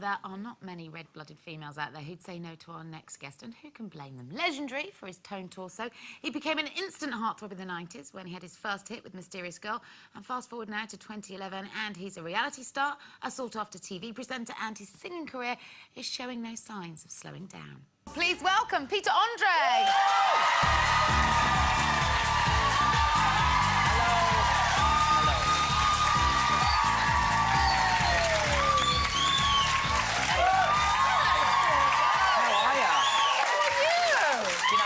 There are not many red-blooded females out there who'd say no to our next guest, and who can blame them? Legendary for his toned torso, he became an instant heartthrob in the 90s when he had his first hit with Mysterious Girl, and fast forward now to 2011 and he's a reality star, a sought-after TV presenter, and his singing career is showing no signs of slowing down. Please welcome Peter Andre!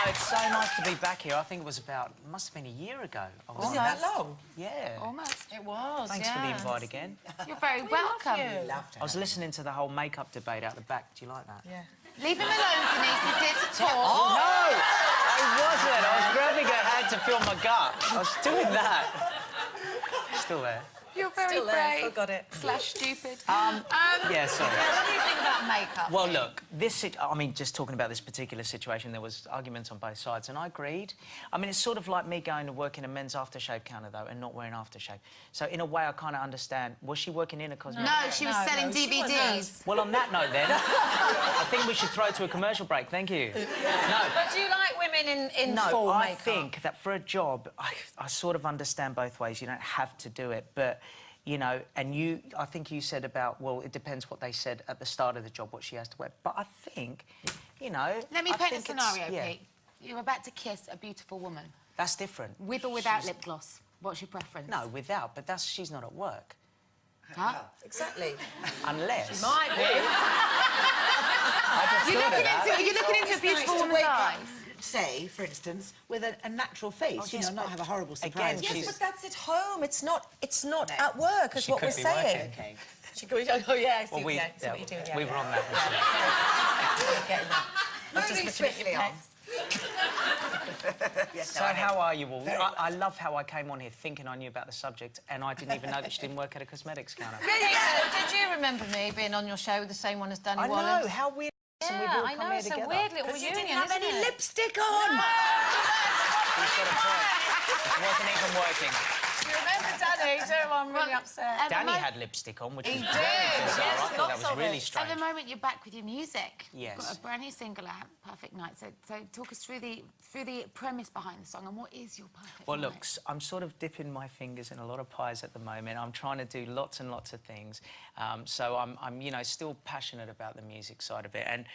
It's so nice to be back here. I think it was about, must have been a year ago. Was it that long? Yeah. Almost. It was, Thanks for the invite again. You're very welcome. I was listening to the whole makeup debate out the back. Do you like that? Yeah. Leave him alone, Denise. He's here to talk. Oh, no! I wasn't. I was grabbing her hand to feel my gut. I was doing that. Still there. You're very Still there, brave. forgot it. / stupid. Yeah, sorry. What do you think about makeup? Well, look, I mean, just talking about this particular situation, there was arguments on both sides, and I agreed. I mean, it's sort of like me going to work in a men's aftershave counter, though, and not wearing aftershave. So, in a way, I kind of understand. Was she working in a cosmetic? No, she was selling DVDs. Well, on that note, then, I think we should throw to a commercial break. Thank you. No. But do you like women in full I makeup? think that for a job, I sort of understand both ways. You don't have to do it, but... You know, and I think you said about, well, it depends what they said at the start of the job, what she has to wear. But I think, you know... Let me paint a scenario, Pete. You're about to kiss a beautiful woman. That's different. With or without lip gloss? What's your preference? No, without, but she's not at work. Huh? Exactly. Unless... She might be. I just thought of that. You're looking into a beautiful woman's eyes. Say, for instance, with a natural face, you know, not have a horrible surprise. Again, Yes, but that's at home. It's not at work, is what we're saying. Okay. She could, oh, yeah, I see, Well, what you're doing. we were on that. Getting that. Moving swiftly on. So how are you all? I love how I came on here thinking I knew about the subject, and I didn't even know that she didn't work at a cosmetics counter. Did you remember me being on your show, the same one as Danny Wallace? I know, how weird. And we've all I come know, here it's together. a weird little Because you reunion, didn't have any isn't it? lipstick on! He's got a point. It wasn't even working. You remember Danny? So I'm really upset. Danny had lipstick on, which was did, very bizarre. yes, I thought that lots was of really it. strange. At the moment, you're back with your music. Yes. You've got a brand new single out, Perfect Night. So talk us through the premise behind the song, and what is your perfect Well, night? look, I'm sort of dipping my fingers in a lot of pies at the moment. I'm trying to do lots and lots of things. So I'm, you know, still passionate about the music side of it. And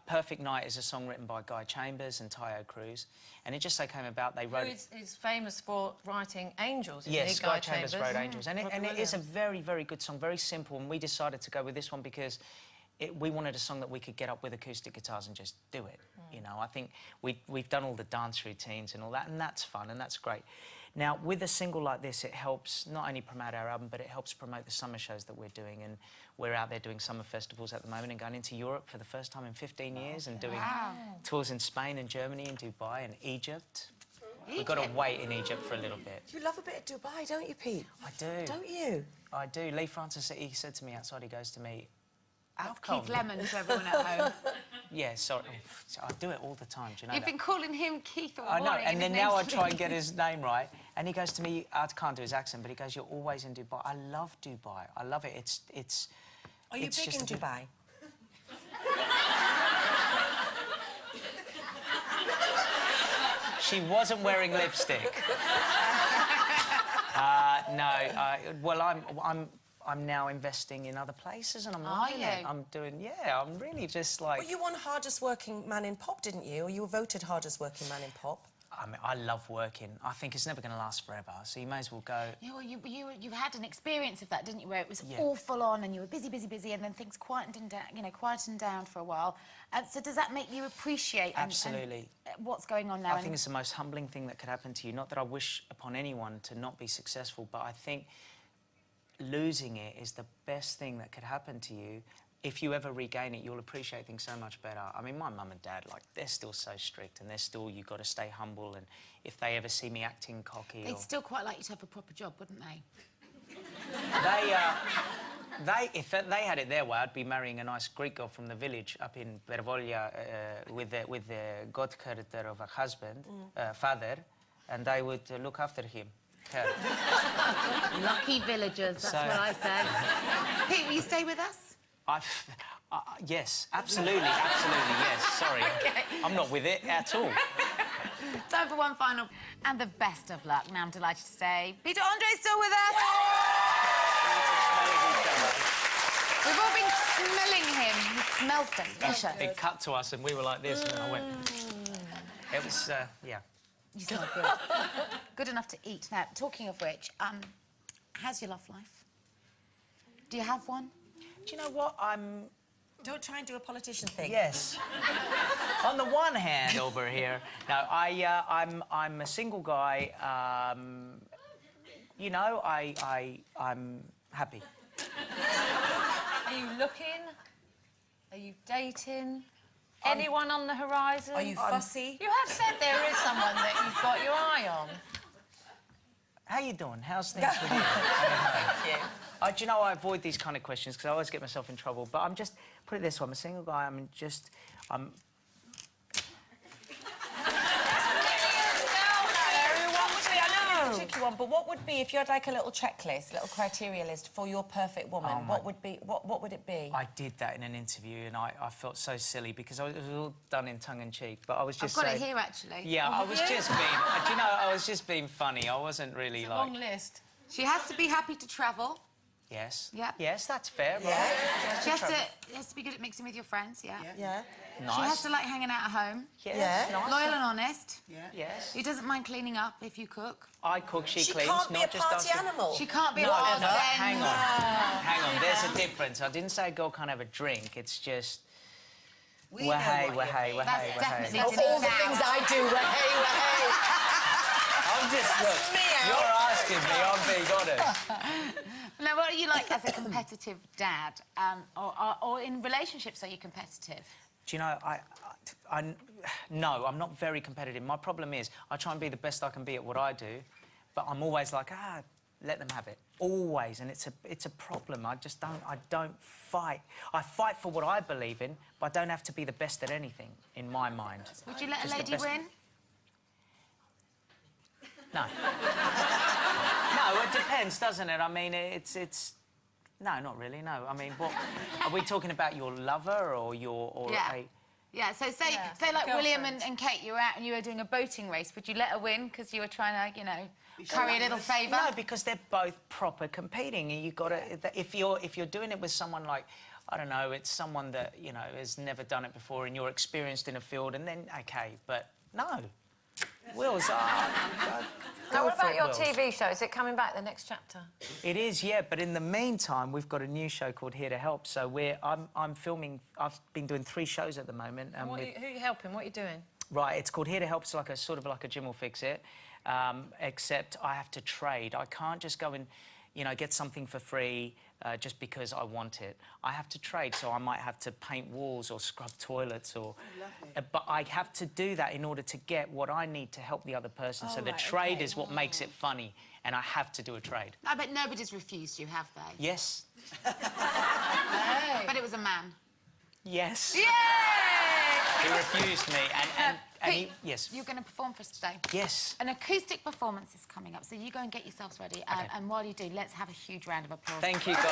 Perfect Night is a song written by Guy Chambers and Tayo Cruz. And it just so came about, they wrote... Who's famous for writing Angels, isn't Yes, he? Guy Chambers wrote Angels. And Robbie it is a Williams. very, very good song, very simple. And we decided to go with this one because we wanted a song that we could get up with acoustic guitars and just do it. You know, I think we've done all the dance routines and all that, and that's fun and that's great. Now, with a single like this, it helps not only promote our album, but it helps promote the summer shows that we're doing. And we're out there doing summer festivals at the moment and going into Europe for the first time in 15 years and doing tours in Spain and Germany and Dubai and Egypt. We've got to wait in Egypt for a little bit. You love a bit of Dubai, don't you, Pete? I do. Don't you? I do. Lee Francis, he said to me outside, he goes to me, how That's come? Keith Lemon to everyone at home. Yeah, sorry. I do it all the time, do you know You've that? been calling him Keith all I know, morning. and then now I try and get his name right. And he goes to me, I can't do his accent, but he goes, you're always in Dubai. I love Dubai. I love it. It's Are you big in Dubai? She wasn't wearing lipstick. No. Well, I'm now investing in other places, and I'm loving it. I'm doing, yeah. I'm really just like. Well, you won hardest working man in pop, didn't you? Or you were voted hardest working man in pop. I mean, I love working. I think it's never going to last forever, so you may as well go... Yeah, well, you had an experience of that, didn't you, where it was all full on and you were busy, and then things quietened down for a while. So does that make you appreciate Absolutely. And what's going on now? I think it's the most humbling thing that could happen to you. Not that I wish upon anyone to not be successful, but I think losing it is the best thing that could happen to you. If you ever regain it, you'll appreciate things so much better. I mean, my mum and dad, like, they're still so strict, and they're still, you've got to stay humble, and if they ever see me acting cocky They'd still quite like you to have a proper job, wouldn't they? If they had it their way, I'd be marrying a nice Greek girl from the village up in Bervolia with the godfather of a husband, father, and I would look after him. Lucky villagers, that's what I say. Pete, will you stay with us? Yes, absolutely, yes. Sorry, Okay. I'm not with it at all. Time for one final. And the best of luck. Now I'm delighted to say Peter Andre's still with us. We've all been smelling him. He smells delicious. It cut to us and we were like this, and I went. It was, yeah. You smell good. Good enough to eat. Now, talking of which, how's your love life? Do you have one? Do you know what? Don't try and do a politician thing. Yes. On the one hand, over here, no, I'm a single guy. You know, I'm happy. Are you looking? Are you dating? Anyone on the horizon? Are you fussy? You have said there is someone that you've got your eye on. How you doing? How's things with you? Thank you. Do you know, I avoid these kind of questions because I always get myself in trouble. But I'm just, put it this way, I'm a single guy. It's a tricky one, but what would be, if you had like a little checklist, little criteria list for your perfect woman, what would it be? I did that in an interview and I felt so silly because it was all done in tongue-in-cheek, but I was just I've got saying... it here, actually. Yeah, I was just being... Do you know, I was just being funny. I wasn't really It's a like... long list. She has to be happy to travel. Yes. Yeah. Yes, that's fair, Yeah. right? She has to be good at mixing with your friends, yeah. Yeah. Nice. She has to like hanging out at home. Yes, Yeah. nice. Loyal and honest. Yes. She doesn't mind cleaning up if you cook. I cook, she She cleans, can't be a not just party us. animal. She can't be No, a no, husband. hang on. Hang on, there's a difference. I didn't say a girl can't have a drink. It's just... We know what you mean. That's definitely Of all the things I do, hey. I'm just... Look, you're asking me, I'm being honest. Now, what are you like as a competitive dad? Or in relationships, are you competitive? Do you know, no, I'm not very competitive. My problem is I try and be the best I can be at what I do, but I'm always like, let them have it. Always, and it's a problem. I don't fight. I fight for what I believe in, but I don't have to be the best at anything, in my mind. Would you let a Just the lady best- win? No. No, it depends, doesn't it? I mean, it's... No, not really, no. I mean, what... Are we talking about your lover or your... Or Yeah. a... Yeah, so say like William and Kate, you were out and you were doing a boating race. Would you let her win because you were trying to, you know, curry a little favour? No, because they're both proper competing, and you got to. If you're doing it with someone like, I don't know, it's someone that you know has never done it before, and you're experienced in a field, and then okay, but no, Wills. Now, what about your TV show? Is it coming back, the next chapter? It is, yeah. But in the meantime, we've got a new show called Here to Help. So I'm filming. I've been doing 3 shows at the moment. And Who are you helping? What are you doing? Right, it's called Here to Help. It's like a sort of like a Jim will fix it, except I have to trade. I can't just go and, you know, get something for free just because I want it. I have to trade, so I might have to paint walls or scrub toilets or... but I have to do that in order to get what I need to help the other person. So the trade is what makes it funny, and I have to do a trade. I bet nobody's refused you, have they? Yes. But it was a man. Yes. Yay! He refused me, and he... Pete, Yes. you're going to perform for us today. Yes. An acoustic performance is coming up, so you go and get yourselves ready. And while you do, let's have a huge round of applause. Thank you, guys.